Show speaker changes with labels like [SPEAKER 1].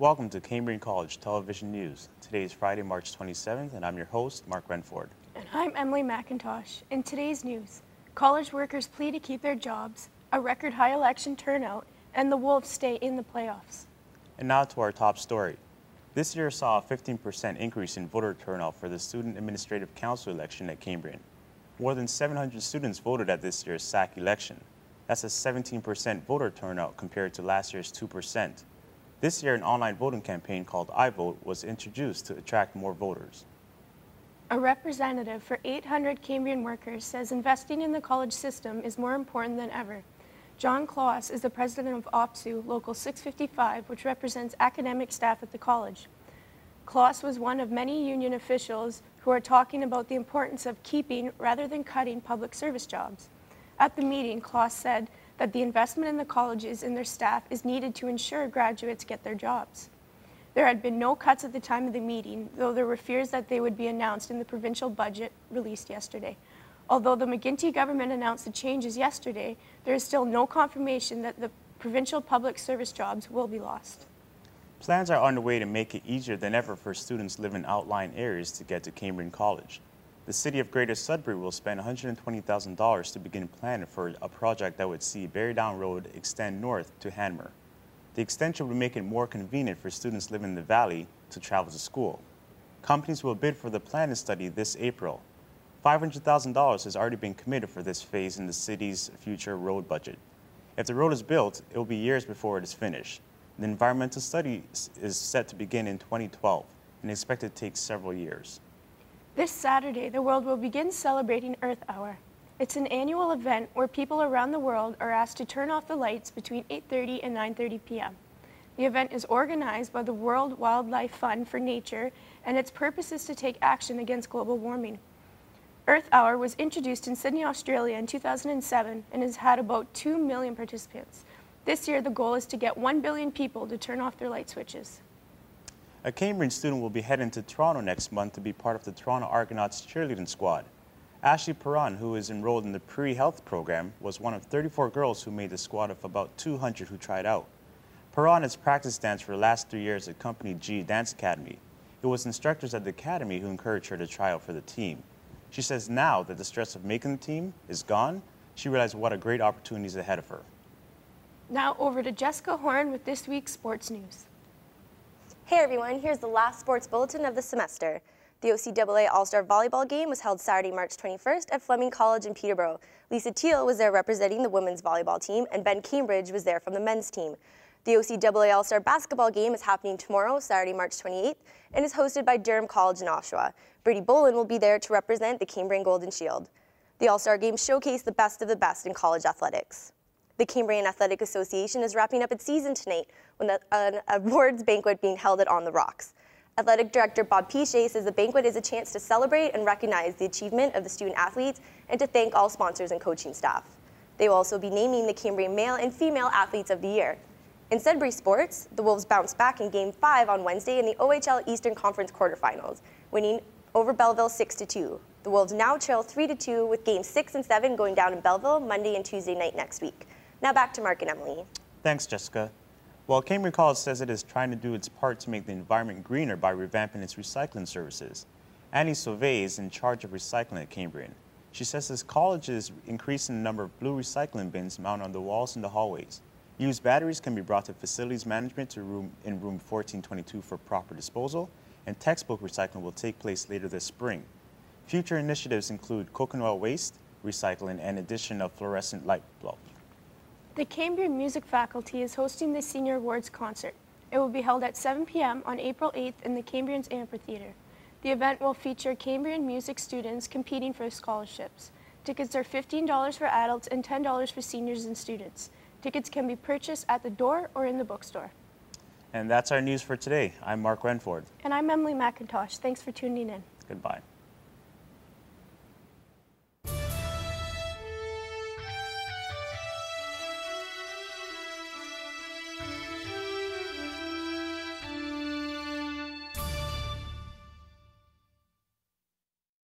[SPEAKER 1] Welcome to Cambrian College Television News. Today is Friday, March 27th, and I'm your host, Mark Renford.
[SPEAKER 2] And I'm Emily McIntosh. In today's news, college workers plead to keep their jobs, a record high election turnout, and the Wolves stay in the playoffs.
[SPEAKER 1] And now to our top story. This year saw a 15% increase in voter turnout for the Student Administrative Council election at Cambrian. More than 700 students voted at this year's SAC election. That's a 17% voter turnout compared to last year's 2%. This year, an online voting campaign called iVote was introduced to attract more voters.
[SPEAKER 2] A representative for 800 Cambrian workers says investing in the college system is more important than ever. John Claus is the president of OPSU Local 655, which represents academic staff at the college. Claus was one of many union officials who are talking about the importance of keeping rather than cutting public service jobs. At the meeting, Claus said that the investment in the colleges and their staff is needed to ensure graduates get their jobs. There had been no cuts at the time of the meeting, though there were fears that they would be announced in the provincial budget released yesterday. Although the McGuinty government announced the changes yesterday, there is still no confirmation that the provincial public service jobs will be lost.
[SPEAKER 1] Plans are underway to make it easier than ever for students living in outlying areas to get to Cambrian College. The city of Greater Sudbury will spend $120,000 to begin planning for a project that would see Berry Down Road extend north to Hanmer. The extension would make it more convenient for students living in the valley to travel to school. Companies will bid for the planning study this April. $500,000 has already been committed for this phase in the city's future road budget. If the road is built, it will be years before it is finished. The environmental study is set to begin in 2012 and expected to take several years.
[SPEAKER 2] This Saturday, the world will begin celebrating Earth Hour. It's an annual event where people around the world are asked to turn off the lights between 8:30 and 9:30 p.m. The event is organized by the World Wildlife Fund for Nature, and its purpose is to take action against global warming. Earth Hour was introduced in Sydney, Australia in 2007 and has had about 2 million participants. This year, the goal is to get 1 billion people to turn off their light switches.
[SPEAKER 1] A Cambrian student will be heading to Toronto next month to be part of the Toronto Argonauts cheerleading squad. Ashley Perron, who is enrolled in the pre-health program, was one of 34 girls who made the squad of about 200 who tried out. Perron has practiced dance for the last 3 years at Company G Dance Academy. It was instructors at the academy who encouraged her to try out for the team. She says now that the stress of making the team is gone, she realized what a great opportunity is ahead of her.
[SPEAKER 2] Now over to Jessica Horn with this week's sports news.
[SPEAKER 3] Hey everyone, here's the last sports bulletin of the semester. The OCAA All-Star Volleyball game was held Saturday, March 21st at Fleming College in Peterborough. Lisa Teal was there representing the women's volleyball team, and Ben Cambridge was there from the men's team. The OCAA All-Star Basketball game is happening tomorrow, Saturday, March 28th, and is hosted by Durham College in Oshawa. Brady Bolin will be there to represent the Cambrian Golden Shield. The All-Star Games showcase the best of the best in college athletics. The Cambrian Athletic Association is wrapping up its season tonight with an awards banquet being held at On the Rocks. Athletic Director Bob Piche says the banquet is a chance to celebrate and recognize the achievement of the student athletes and to thank all sponsors and coaching staff. They will also be naming the Cambrian Male and Female Athletes of the Year. In Sudbury sports, the Wolves bounced back in Game 5 on Wednesday in the OHL Eastern Conference quarterfinals, winning over Belleville 6-2. The Wolves now trail 3-2 with Games 6 and 7 going down in Belleville Monday and Tuesday night next week. Now back to Mark and Emily.
[SPEAKER 1] Thanks, Jessica. Well, Cambrian College says it is trying to do its part to make the environment greener by revamping its recycling services. Annie Sauvé is in charge of recycling at Cambrian. She says this college is increasing the number of blue recycling bins mounted on the walls and the hallways. Used batteries can be brought to facilities management in room 1422 for proper disposal, and textbook recycling will take place later this spring. Future initiatives include coconut oil waste, recycling, and addition of fluorescent light bulbs.
[SPEAKER 2] The Cambrian Music Faculty is hosting the Senior Awards concert. It will be held at 7 p.m. on April 8th in the Cambrian's Amphitheater. The event will feature Cambrian music students competing for scholarships. Tickets are $15 for adults and $10 for seniors and students. Tickets can be purchased at the door or in the bookstore.
[SPEAKER 1] And that's our news for today. I'm Mark Renford.
[SPEAKER 2] And I'm Emily McIntosh. Thanks for tuning in.
[SPEAKER 1] Goodbye.